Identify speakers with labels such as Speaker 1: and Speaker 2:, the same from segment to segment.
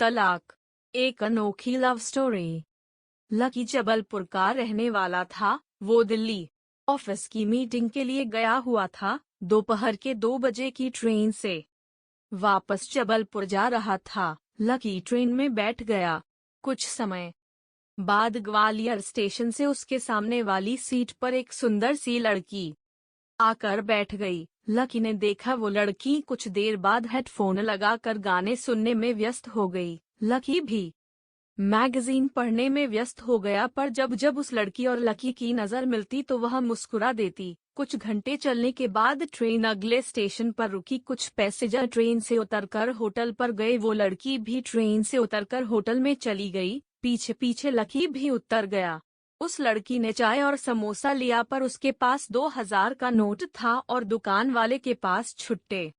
Speaker 1: तलाक, एक अनोखी लव स्टोरी। लकी जबलपुर का रहने वाला था। वो दिल्ली ऑफिस की मीटिंग के लिए गया हुआ था। दोपहर के 2 बजे की ट्रेन से वापस जबलपुर जा रहा था। लकी ट्रेन में बैठ गया। कुछ समय बाद ग्वालियर स्टेशन से उसके सामने वाली सीट पर एक सुंदर सी लड़की आकर बैठ गई। लकी ने देखा वो लड़की कुछ देर बाद हेडफोन लगाकर गाने सुनने में व्यस्त हो गई। लकी भी मैगजीन पढ़ने में व्यस्त हो गया, पर जब जब उस लड़की और लकी की नजर मिलती तो वह मुस्कुरा देती। कुछ घंटे चलने के बाद ट्रेन अगले स्टेशन पर रुकी। कुछ पैसेंजर ट्रेन से उतरकर होटल पर गए। वो लड़की भी ट्रेन से उतरकर होटल में चली गई। पीछे पीछे लकी भी उतर गया। उस लड़की ने चाय और समोसा लिया, पर उसके पास 2000 का नोट था और दुकान वाले के पास छुट्टे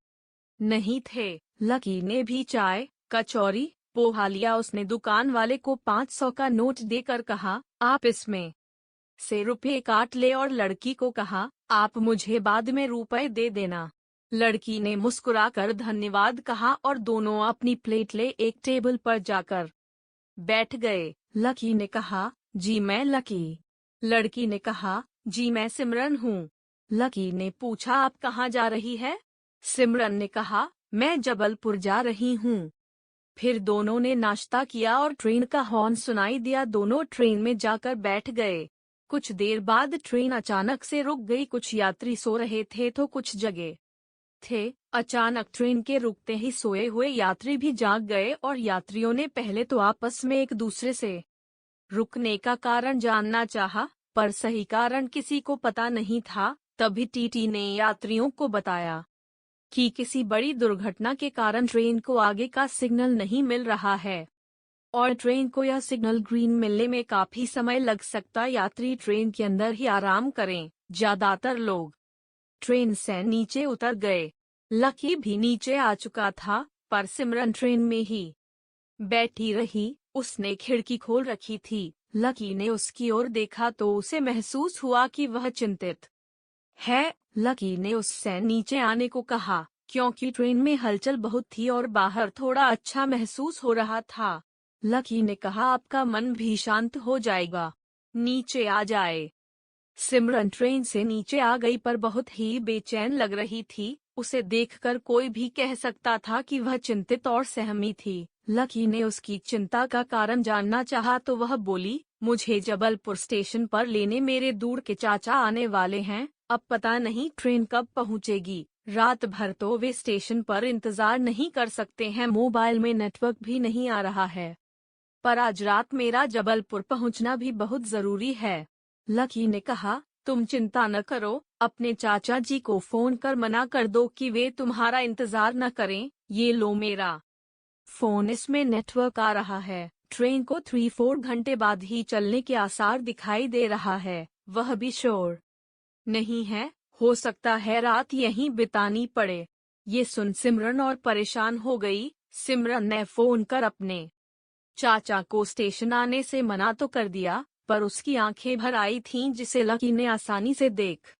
Speaker 1: नहीं थे। लकी ने भी चाय, कचौरी, पोहा लिया। उसने दुकान वाले को 500 का नोट देकर कहा, आप इसमें से रुपये काट ले, और लड़की को कहा, आप मुझे बाद में रुपए दे देना। लड़की ने मुस्कुराकर धन्यवाद कहा और दोनों अपनी प्लेट ले एक टेबल पर जाकर बैठ गए। लकी ने कहा, जी मैं लकी। लड़की ने कहा, जी मैं सिमरन हूँ। लकी ने पूछा, आप कहाँ जा रही है? सिमरन ने कहा, मैं जबलपुर जा रही हूँ। फिर दोनों ने नाश्ता किया और ट्रेन का हॉर्न सुनाई दिया। दोनों ट्रेन में जाकर बैठ गए। कुछ देर बाद ट्रेन अचानक से रुक गई। कुछ यात्री सो रहे थे तो कुछ जगे थे। अचानक ट्रेन के रुकते ही सोए हुए यात्री भी जाग गए और यात्रियों ने पहले तो आपस में एक दूसरे से रुकने का कारण जानना चाहा, पर सही कारण किसी को पता नहीं था। तभी टीटी ने यात्रियों को बताया कि किसी बड़ी दुर्घटना के कारण ट्रेन को आगे का सिग्नल नहीं मिल रहा है और ट्रेन को यह सिग्नल ग्रीन मिलने में काफी समय लग सकता। यात्री ट्रेन के अंदर ही आराम करें। ज्यादातर लोग ट्रेन से नीचे उतर गए। लकी भी नीचे आ चुका था, पर सिमरन ट्रेन में ही बैठी रही। उसने खिड़की खोल रखी थी। लकी ने उसकी ओर देखा तो उसे महसूस हुआ कि वह चिंतित है। लकी ने उससे नीचे आने को कहा, क्योंकि ट्रेन में हलचल बहुत थी और बाहर थोड़ा अच्छा महसूस हो रहा था। लकी ने कहा, आपका मन भी शांत हो जाएगा, नीचे आ जाए। सिमरन ट्रेन से नीचे आ गई, पर बहुत ही बेचैन लग रही थी। उसे देखकर कोई भी कह सकता था कि वह चिंतित और सहमी थी। लकी ने उसकी चिंता का कारण जानना चाहा तो वह बोली, मुझे जबलपुर स्टेशन पर लेने मेरे दूर के चाचा आने वाले हैं। अब पता नहीं ट्रेन कब पहुंचेगी। रात भर तो वे स्टेशन पर इंतजार नहीं कर सकते हैं। मोबाइल में नेटवर्क भी नहीं आ रहा है, पर आज रात मेरा जबलपुर पहुंचना भी बहुत जरूरी है। लकी ने कहा, तुम चिंता न करो, अपने चाचा जी को फोन कर मना कर दो कि वे तुम्हारा इंतजार न करें। ये लो मेरा फोन, इसमें नेटवर्क आ रहा है। ट्रेन को 3-4 घंटे बाद ही चलने के आसार दिखाई दे रहा है। वह भी श्योर नहीं है, हो सकता है रात यहीं बितानी पड़े। ये सुन सिमरन और परेशान हो गई। सिमरन ने फोन कर अपने चाचा को स्टेशन आने से मना तो कर दिया, पर उसकी आंखें भर आई थीं, जिसे लकी ने आसानी से देख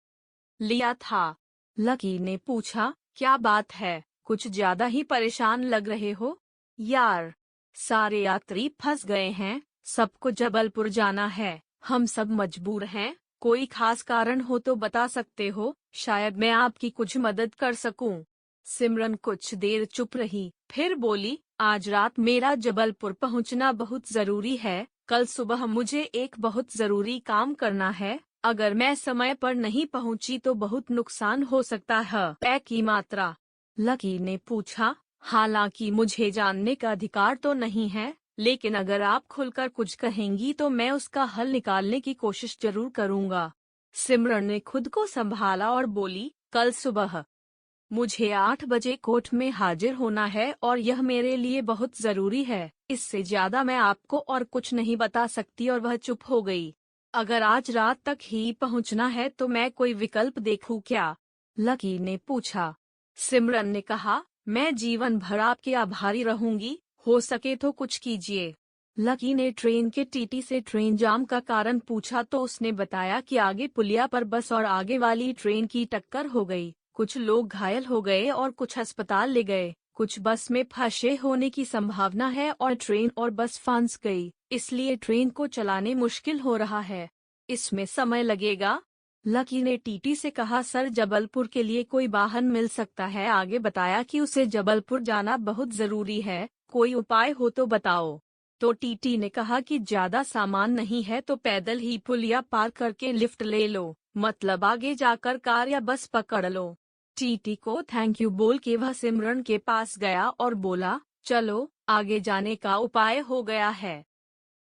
Speaker 1: लिया था। लकी ने पूछा, क्या बात है, कुछ ज्यादा ही परेशान लग रहे हो? यार, सारे यात्री फंस गए हैं, सबको जबलपुर जाना है, हम सब मजबूर हैं। कोई खास कारण हो तो बता सकते हो, शायद मैं आपकी कुछ मदद कर सकूं। सिमरन कुछ देर चुप रही, फिर बोली, आज रात मेरा जबलपुर पहुंचना बहुत जरूरी है। कल सुबह मुझे एक बहुत जरूरी काम करना है। अगर मैं समय पर नहीं पहुंची तो बहुत नुकसान हो सकता है। पैक की मात्रा? लकी ने पूछा, हालांकि मुझे जानने का अधिकार तो नहीं है, लेकिन अगर आप खुलकर कुछ कहेंगी तो मैं उसका हल निकालने की कोशिश जरूर करूंगा। सिमरन ने खुद को संभाला और बोली, कल सुबह मुझे 8 बजे कोर्ट में हाजिर होना है और यह मेरे लिए बहुत जरूरी है। इससे ज्यादा मैं आपको और कुछ नहीं बता सकती। और वह चुप हो गई। अगर आज रात तक ही पहुंचना है तो मैं कोई विकल्प देखूं क्या? लकी ने पूछा। सिमरन ने कहा, मैं जीवन भर आपके आभारी रहूंगी, हो सके तो कुछ कीजिए। लकी ने ट्रेन के टीटी से ट्रेन जाम का कारण पूछा तो उसने बताया कि आगे पुलिया पर बस और आगे वाली ट्रेन की टक्कर हो गई। कुछ लोग घायल हो गए और कुछ अस्पताल ले गए। कुछ बस में फंसे होने की संभावना है और ट्रेन और बस फंस गई, इसलिए ट्रेन को चलाने मुश्किल हो रहा है। इसमें समय लगेगा। लकी ने टीटी से कहा, सर जबलपुर के लिए कोई वाहन मिल सकता है? आगे बताया कि उसे जबलपुर जाना बहुत जरूरी है, कोई उपाय हो तो बताओ। तो टीटी ने कहा कि ज्यादा सामान नहीं है तो पैदल ही पुलिया पार करके लिफ्ट ले लो, मतलब आगे जाकर कार या बस पकड़ लो। टीटी को थैंक यू बोल के वह सिमरन के पास गया और बोला, चलो आगे जाने का उपाय हो गया है।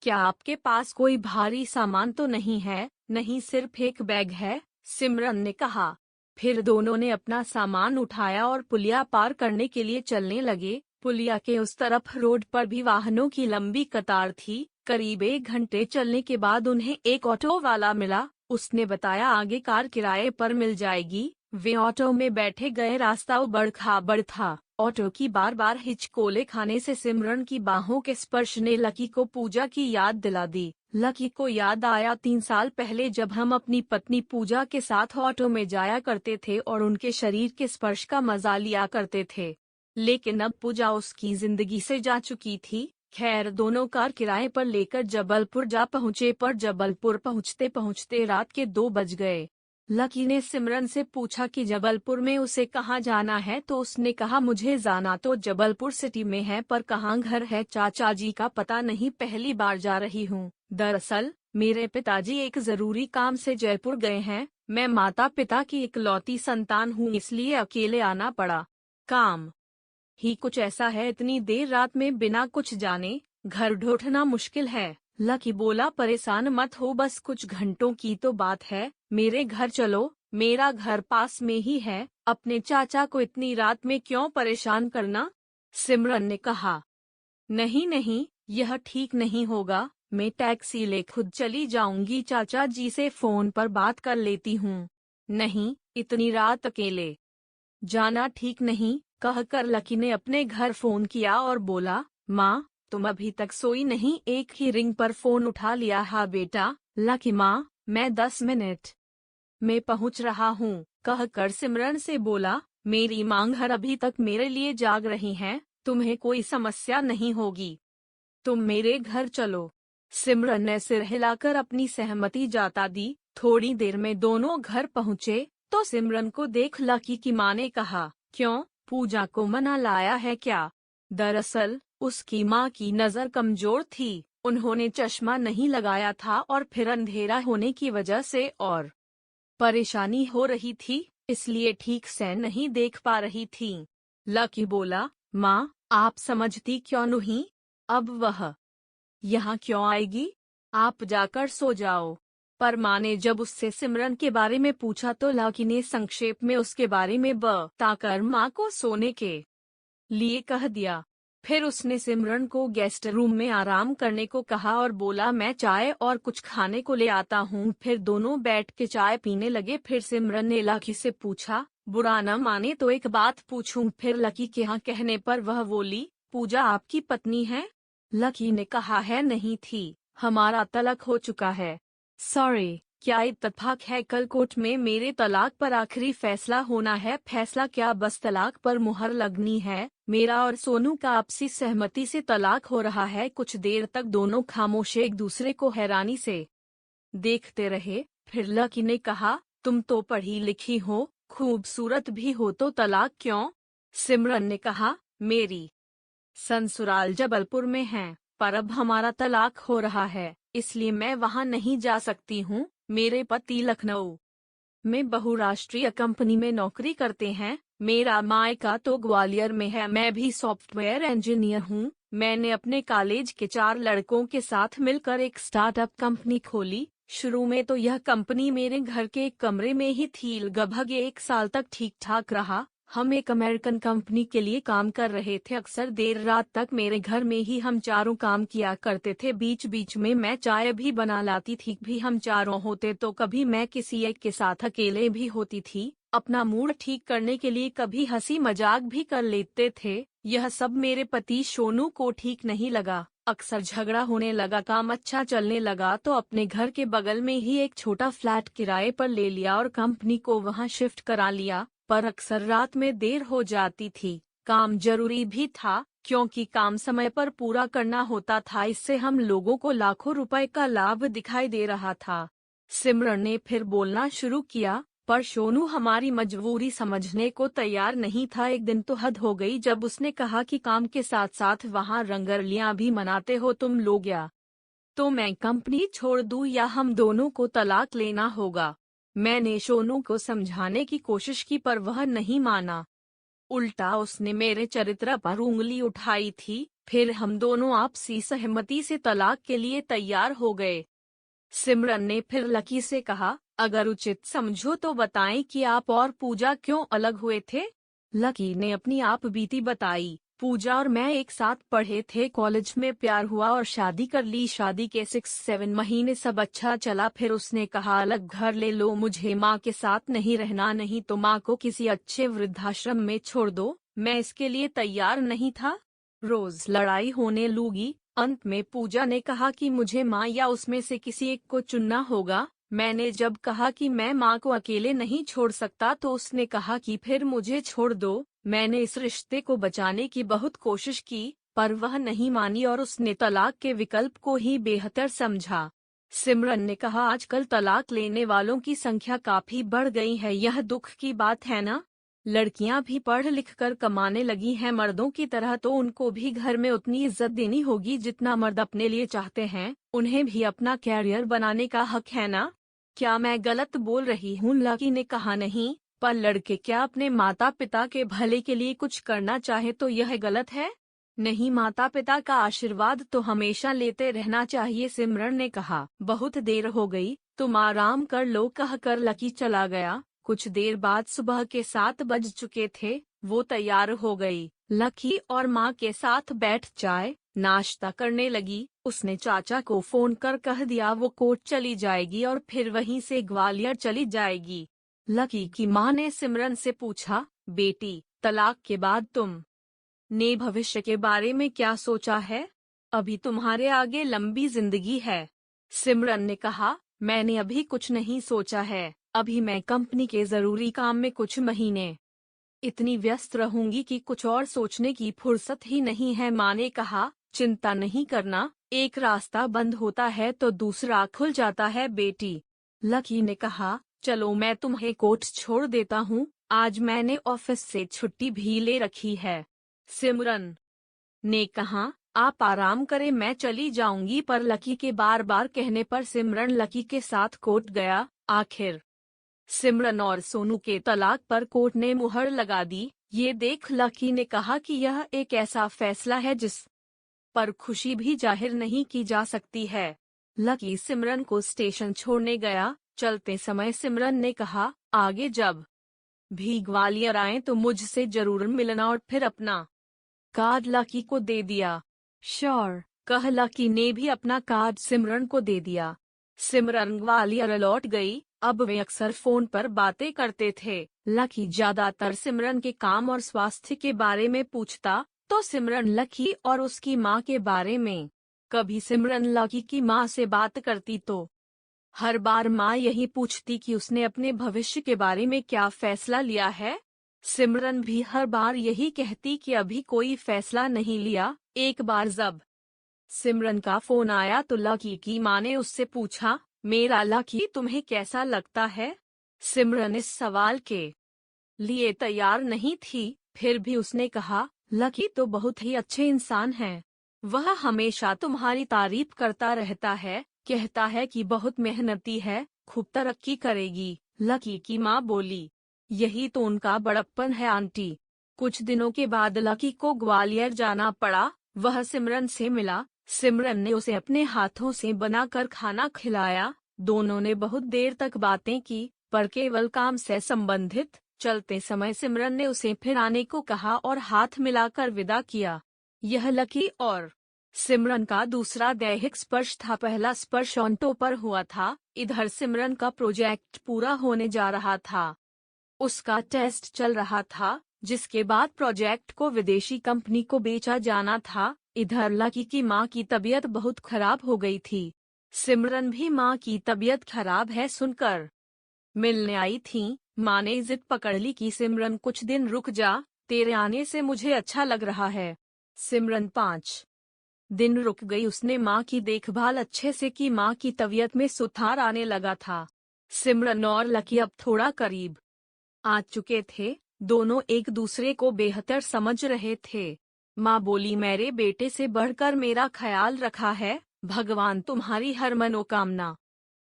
Speaker 1: क्या आपके पास कोई भारी सामान तो नहीं है? नहीं, सिर्फ एक बैग है, सिमरन ने कहा। फिर दोनों ने अपना सामान उठाया और पुलिया पार करने के लिए चलने लगे। पुलिया के उस तरफ रोड पर भी वाहनों की लंबी कतार थी। करीब 1 घंटे चलने के बाद उन्हें एक ऑटो वाला मिला। उसने बताया आगे कार किराए पर मिल जाएगी। वे ऑटो में बैठे गए। रास्ता उबड़ खाबड़ था। ऑटो की बार बार हिचकोले खाने से सिमरन की बाहों के स्पर्श ने लकी को पूजा की याद दिला दी। लकी को याद आया 3 साल पहले जब हम अपनी पत्नी पूजा के साथ ऑटो में जाया करते थे और उनके शरीर के स्पर्श का मजा लिया करते थे। लेकिन अब पूजा उसकी जिंदगी से जा चुकी थी। खैर, दोनों कार किराए पर लेकर जबलपुर जा पहुँचे, पर जबलपुर पहुँचते पहुँचते रात के 2 बज गए। लकी ने सिमरन से पूछा कि जबलपुर में उसे कहाँ जाना है, तो उसने कहा, मुझे जाना तो जबलपुर सिटी में है, पर कहाँ घर है चाचा जी का पता नहीं, पहली बार जा रही हूँ। दरअसल मेरे पिताजी एक जरूरी काम से जयपुर गए हैं। मैं माता पिता की इकलौती संतान हूँ, इसलिए अकेले आना पड़ा। काम ही कुछ ऐसा है, इतनी देर रात में बिना कुछ जाने घर ढूंढना मुश्किल है। लकी बोला, परेशान मत हो, बस कुछ घंटों की तो बात है, मेरे घर चलो, मेरा घर पास में ही है। अपने चाचा को इतनी रात में क्यों परेशान करना? सिमरन ने कहा। नहीं नहीं, यह ठीक नहीं होगा, मैं टैक्सी ले खुद चली जाऊंगी, चाचा जी से फोन पर बात कर लेती हूँ। नहीं, इतनी रात अकेले जाना ठीक नहीं, कहकर लकी ने अपने घर फोन किया और बोला, माँ तुम अभी तक सोई नहीं? एक ही रिंग पर फोन उठा लिया। हाँ बेटा। लकी, माँ मैं 10 मिनट में पहुँच रहा हूँ, कहकर सिमरन से बोला, मेरी माँ घर अभी तक मेरे लिए जाग रही हैं, तुम्हें कोई समस्या नहीं होगी, तुम मेरे घर चलो। सिमरन ने सिर हिलाकर अपनी सहमति जता दी। थोड़ी देर में दोनों घर पहुँचे तो सिमरन को देख लकी की माँ ने कहा, क्यों, पूजा को मना लाया है क्या? दरअसल उसकी माँ की नज़र कमजोर थी, उन्होंने चश्मा नहीं लगाया था और फिर अंधेरा होने की वजह से और परेशानी हो रही थी, इसलिए ठीक से नहीं देख पा रही थी। लकी बोला, माँ आप समझती क्यों नहीं? अब वह यहाँ क्यों आएगी? आप जाकर सो जाओ। पर माँ ने जब उससे सिमरन के बारे में पूछा तो लकी ने संक्षेप में उसके बारे में बताकर माँ को सोने के लिए कह दिया। फिर उसने सिमरन को गेस्ट रूम में आराम करने को कहा और बोला, मैं चाय और कुछ खाने को ले आता हूँ। फिर दोनों बैठ के चाय पीने लगे। फिर सिमरन ने लकी से पूछा, बुरा न माने तो एक बात पूछूं? फिर लकी के हाँ कहने पर वह बोली, पूजा आपकी पत्नी है? लकी ने कहा, है नहीं थी, हमारा तलाक हो चुका है। सॉरी, क्या इत्तेफाक है, कल कोर्ट में मेरे तलाक पर आखिरी फैसला होना है। फैसला क्या, बस तलाक पर मुहर लगनी है। मेरा और सोनू का आपसी सहमति से तलाक हो रहा है। कुछ देर तक दोनों खामोश एक दूसरे को हैरानी से देखते रहे। फिर लकी ने कहा, तुम तो पढ़ी लिखी हो, खूबसूरत भी हो, तो तलाक क्यों? सिमरन ने कहा, मेरी ससुराल जबलपुर में है, पर अब हमारा तलाक हो रहा है, इसलिए मैं वहां नहीं जा सकती हूँ। मेरे पति लखनऊ में बहुराष्ट्रीय कंपनी में नौकरी करते हैं। मेरा मायका तो ग्वालियर में है। मैं भी सॉफ्टवेयर इंजीनियर हूँ। मैंने अपने कॉलेज के 4 लड़कों के साथ मिलकर एक स्टार्टअप कंपनी खोली। शुरू में तो यह कंपनी मेरे घर के एक कमरे में ही थी। लगभग 1 साल तक ठीक ठाक रहा। हम एक अमेरिकन कंपनी के लिए काम कर रहे थे। अक्सर देर रात तक मेरे घर में ही हम चारों काम किया करते थे। बीच बीच में मैं चाय भी बना लाती थी। भी हम चारों होते तो कभी मैं किसी एक के साथ अकेले भी होती थी। अपना मूड ठीक करने के लिए कभी हंसी मजाक भी कर लेते थे। यह सब मेरे पति सोनू को ठीक नहीं लगा। अक्सर झगड़ा होने लगा। काम अच्छा चलने लगा तो अपने घर के बगल में ही एक छोटा फ्लैट किराए पर ले लिया और कंपनी को वहां शिफ्ट करा लिया। पर अक्सर रात में देर हो जाती थी। काम जरूरी भी था क्योंकि काम समय पर पूरा करना होता था। इससे हम लोगों को लाखों रुपए का लाभ दिखाई दे रहा था। सिमरन ने फिर बोलना शुरू किया, पर सोनू हमारी मजबूरी समझने को तैयार नहीं था। एक दिन तो हद हो गई जब उसने कहा कि काम के साथ साथ वहाँ रंगरलियां भी मनाते हो तुम लोग, या तो मैं कंपनी छोड़ दूं या हम दोनों को तलाक लेना होगा। मैंने सोनू को समझाने की कोशिश की पर वह नहीं माना। उल्टा उसने मेरे चरित्र पर उंगली उठाई थी। फिर हम दोनों आपसी सहमति से तलाक के लिए तैयार हो गए। सिमरन ने फिर लकी से कहा, अगर उचित समझो तो बताएं कि आप और पूजा क्यों अलग हुए थे। लकी ने अपनी आप बीती बताई। पूजा और मैं एक साथ पढ़े थे, कॉलेज में प्यार हुआ और शादी कर ली। शादी के 6-7 महीने सब अच्छा चला, फिर उसने कहा अलग घर ले लो, मुझे माँ के साथ नहीं रहना, नहीं तो माँ को किसी अच्छे वृद्धाश्रम में छोड़ दो। मैं इसके लिए तैयार नहीं था। रोज लड़ाई होने लगी। अंत में पूजा ने कहा कि मुझे माँ या उसमें से किसी एक को चुनना होगा। मैंने जब कहा कि मैं माँ को अकेले नहीं छोड़ सकता तो उसने कहा कि फिर मुझे छोड़ दो। मैंने इस रिश्ते को बचाने की बहुत कोशिश की पर वह नहीं मानी और उसने तलाक के विकल्प को ही बेहतर समझा। सिमरन ने कहा, आजकल तलाक लेने वालों की संख्या काफी बढ़ गई है, यह दुख की बात है ना। लड़कियां भी पढ़ लिख कर कमाने लगी हैं मर्दों की तरह, तो उनको भी घर में उतनी इज्जत देनी होगी जितना मर्द अपने लिए चाहते हैं। उन्हें भी अपना कैरियर बनाने का हक है ना। क्या मैं गलत बोल रही हूँ? लकी ने कहा, नहीं, पर लड़के क्या अपने माता पिता के भले के लिए कुछ करना चाहे तो यह गलत है? नहीं, माता पिता का आशीर्वाद तो हमेशा लेते रहना चाहिए। सिमरन ने कहा, बहुत देर हो गई, तुम आराम कर लो, कहकर लकी चला गया। कुछ देर बाद सुबह के 7 बज चुके थे। वो तैयार हो गई। लकी और माँ के साथ बैठ चाय नाश्ता करने लगी। उसने चाचा को फोन कर कह दिया वो कोर्ट चली जाएगी और फिर वहीं से ग्वालियर चली जाएगी। लकी की माँ ने सिमरन से पूछा, बेटी, तलाक के बाद तुम ने भविष्य के बारे में क्या सोचा है? अभी तुम्हारे आगे लंबी जिंदगी है। सिमरन ने कहा, मैंने अभी कुछ नहीं सोचा है। अभी मैं कंपनी के जरूरी काम में कुछ महीने इतनी व्यस्त रहूंगी कि कुछ और सोचने की फुर्सत ही नहीं है। माँ ने कहा, चिंता नहीं करना, एक रास्ता बंद होता है तो दूसरा खुल जाता है बेटी। लकी ने कहा, चलो मैं तुम्हें कोर्ट छोड़ देता हूँ, आज मैंने ऑफिस से छुट्टी भी ले रखी है। सिमरन ने कहा, आप आराम करें, मैं चली जाऊंगी। पर लकी के बार बार कहने पर सिमरन लकी के साथ कोर्ट गया। आखिर सिमरन और सोनू के तलाक पर कोर्ट ने मुहर लगा दी। ये देख लकी ने कहा कि यह एक ऐसा फैसला है जिस पर खुशी भी जाहिर नहीं की जा सकती है। लकी सिमरन को स्टेशन छोड़ने गया। चलते समय सिमरन ने कहा, आगे जब भी ग्वालियर आए तो मुझसे जरूर मिलना, और फिर अपना कार्ड लकी को दे दिया। श्योर, कह लकी ने भी अपना कार्ड सिमरन को दे दिया। सिमरन ग्वालियर लौट गई। अब वे अक्सर फोन पर बातें करते थे। लकी ज्यादातर सिमरन के काम और स्वास्थ्य के बारे में पूछता, तो सिमरन लकी और उसकी माँ के बारे में। कभी सिमरन लकी की माँ से बात करती तो हर बार माँ यही पूछती कि उसने अपने भविष्य के बारे में क्या फैसला लिया है। सिमरन भी हर बार यही कहती कि अभी कोई फैसला नहीं लिया। एक बार जब सिमरन का फोन आया तो लकी की माँ ने उससे पूछा, मेरा लकी तुम्हें कैसा लगता है? सिमरन इस सवाल के लिए तैयार नहीं थी, फिर भी उसने कहा, लकी तो बहुत ही अच्छे इंसान हैं। वह हमेशा तुम्हारी तारीफ करता रहता है, कहता है कि बहुत मेहनती है, खूब तरक्की करेगी। लकी की माँ बोली, यही तो उनका बड़प्पन है आंटी। कुछ दिनों के बाद लकी को ग्वालियर जाना पड़ा। वह सिमरन से मिला। सिमरन ने उसे अपने हाथों से बनाकर खाना खिलाया। दोनों ने बहुत देर तक बातें की, पर केवल काम से संबंधित। चलते समय सिमरन ने उसे फिर आने को कहा और हाथ मिलाकर विदा किया। यह लकी और सिमरन का दूसरा दैहिक स्पर्श था। पहला स्पर्श ऑन्टो पर हुआ था। इधर सिमरन का प्रोजेक्ट पूरा होने जा रहा था। उसका टेस्ट चल रहा था, जिसके बाद प्रोजेक्ट को विदेशी कंपनी को बेचा जाना था। इधर लकी की माँ की तबीयत बहुत खराब हो गई थी। सिमरन भी माँ की तबीयत खराब है सुनकर मिलने आई थी। माँ ने जिद पकड़ ली कि सिमरन कुछ दिन रुक जा, तेरे आने से मुझे अच्छा लग रहा है। सिमरन 5 दिन रुक गई। उसने माँ की देखभाल अच्छे से की। माँ की तबीयत में सुधार आने लगा था। सिमरन और लकी अब थोड़ा करीब आ चुके थे। दोनों एक दूसरे को बेहतर समझ रहे थे। माँ बोली, मेरे बेटे से बढ़कर मेरा ख्याल रखा है। भगवान तुम्हारी हर मनोकामना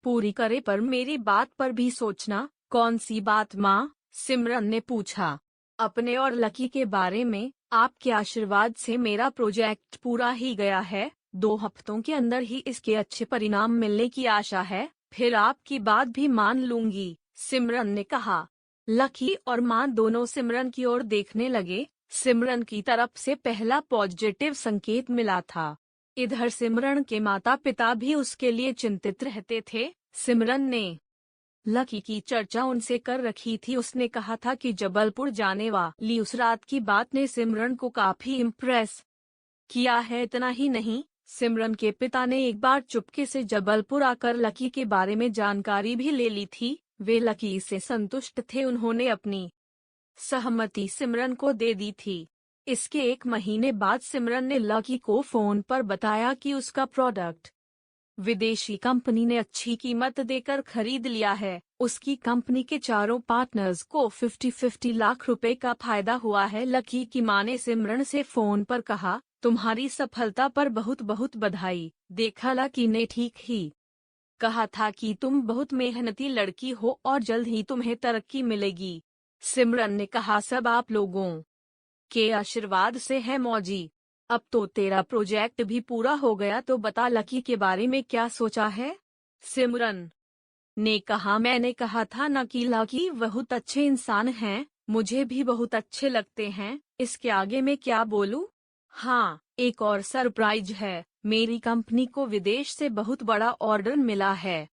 Speaker 1: पूरी करे, पर मेरी बात पर भी सोचना। कौन सी बात माँ? सिमरन ने पूछा। अपने और लकी के बारे में। आपके आशीर्वाद से मेरा प्रोजेक्ट पूरा ही गया है। 2 हफ्तों के अंदर ही इसके अच्छे परिणाम मिलने की आशा है। फिर आपकी बात भी मान लूंगी, सिमरन ने कहा। लकी और माँ दोनों सिमरन की ओर देखने लगे। सिमरन की तरफ से पहला पॉजिटिव संकेत मिला था। इधर सिमरन के माता पिता भी उसके लिए चिंतित रहते थे। सिमरन ने लकी की चर्चा उनसे कर रखी थी। उसने कहा था कि जबलपुर जाने वाली उस रात की बात ने सिमरन को काफी इम्प्रेस किया है। इतना ही नहीं, सिमरन के पिता ने एक बार चुपके से जबलपुर आकर लकी के बारे में जानकारी भी ले ली थी। वे लकी से संतुष्ट थे। उन्होंने अपनी सहमति सिमरन को दे दी थी। इसके 1 महीने बाद सिमरन ने लकी को फोन पर बताया कि उसका प्रोडक्ट विदेशी कंपनी ने अच्छी कीमत देकर खरीद लिया है। उसकी कंपनी के चारों पार्टनर्स को 50-50 लाख रुपए का फायदा हुआ है। लकी की मां ने सिमरन से फोन पर कहा, तुम्हारी सफलता पर बहुत बहुत बधाई। देखा, लकी ने ठीक ही कहा था कि तुम बहुत मेहनती लड़की हो और जल्द ही तुम्हें तरक्की मिलेगी। सिमरन ने कहा, सब आप लोगों के आशीर्वाद से है मौजी। अब तो तेरा प्रोजेक्ट भी पूरा हो गया, तो बता लकी के बारे में क्या सोचा है? सिमरन ने कहा, मैंने कहा था ना कि लकी बहुत अच्छे इंसान हैं। मुझे भी बहुत अच्छे लगते हैं। इसके आगे मैं क्या बोलूं? हाँ, एक और सरप्राइज है। मेरी कंपनी को विदेश से बहुत बड़ा ऑर्डर मिला है।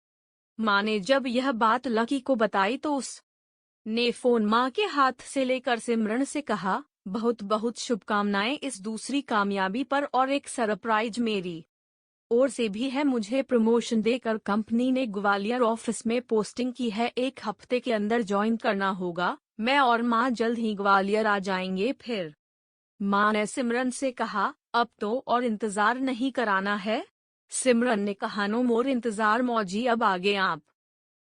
Speaker 1: माँ ने जब यह बात लकी को बताई तो उसने फोन माँ के हाथ से लेकर सिमरन से कहा, बहुत बहुत शुभकामनाएं इस दूसरी कामयाबी पर, और एक सरप्राइज मेरी ओर से भी है। मुझे प्रमोशन देकर कंपनी ने ग्वालियर ऑफिस में पोस्टिंग की है। 1 हफ्ते के अंदर ज्वाइन करना होगा। मैं और माँ जल्द ही ग्वालियर आ जाएंगे। फिर माँ ने सिमरन से कहा, अब तो और इंतजार नहीं कराना है। सिमरन ने कहा, नो मोर इंतजार मौजी, अब आगे आप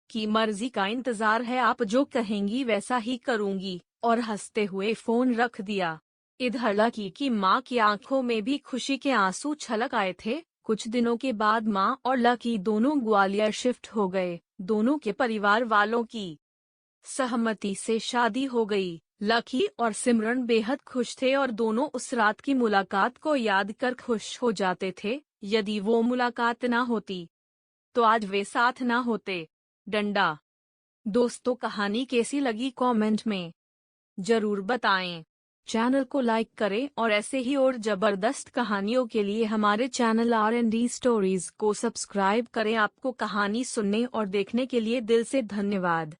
Speaker 1: की मर्जी का इंतजार है। आप जो कहेंगी वैसा ही करूंगी। और हंसते हुए फोन रख दिया। इधर लकी की माँ की आंखों में भी खुशी के आंसू छलक आए थे। कुछ दिनों के बाद माँ और लकी दोनों ग्वालियर शिफ्ट हो गए। दोनों के परिवार वालों की सहमति से शादी हो गई। लकी और सिमरन बेहद खुश थे और दोनों उस रात की मुलाकात को याद कर खुश हो जाते थे। यदि वो मुलाकात ना होती तो आज वे साथ ना होते। डंडा। दोस्तों, कहानी कैसी लगी कमेंट में जरूर बताएं। चैनल को लाइक करें और ऐसे ही और जबरदस्त कहानियों के लिए हमारे चैनल R&D स्टोरीज को सब्सक्राइब करें। आपको कहानी सुनने और देखने के लिए दिल से धन्यवाद।